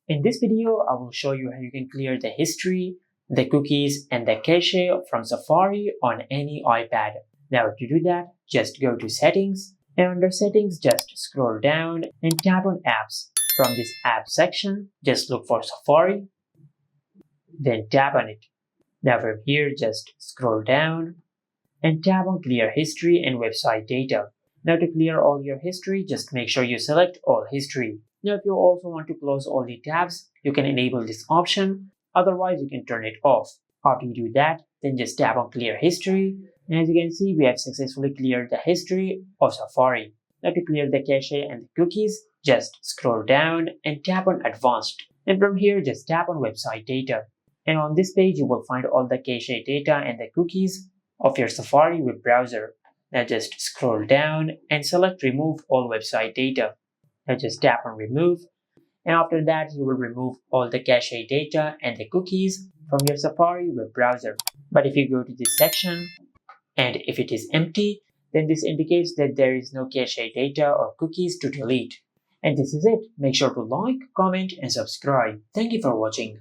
In this video, I will show you how you can clear the history, the cookies, and the cache from Safari on any iPad. Now to do that, just go to Settings, and under Settings, just scroll down and tap on Apps. From this Apps section, just look for Safari, then tap on it. Now from here, just scroll down and tap on Clear History and Website Data. Now to clear all your history, just make sure you select All History. Now if you also want to close all the tabs, you can enable this option, otherwise you can turn it off. After you do that, then just tap on Clear History, and as you can see, we have successfully cleared the history of Safari. Now to clear the cache and the cookies, just scroll down and tap on Advanced. And from here, just tap on Website Data. And on this page, you will find all the cache data and the cookies of your Safari web browser. Now just scroll down and select Remove All Website Data. Now just tap on Remove, and after that you will remove all the cache data and the cookies from your Safari web browser. But if you go to this section and if it is empty, then this indicates that there is no cache data or cookies to delete. And this is it. Make sure to like, comment, and subscribe. Thank you for watching.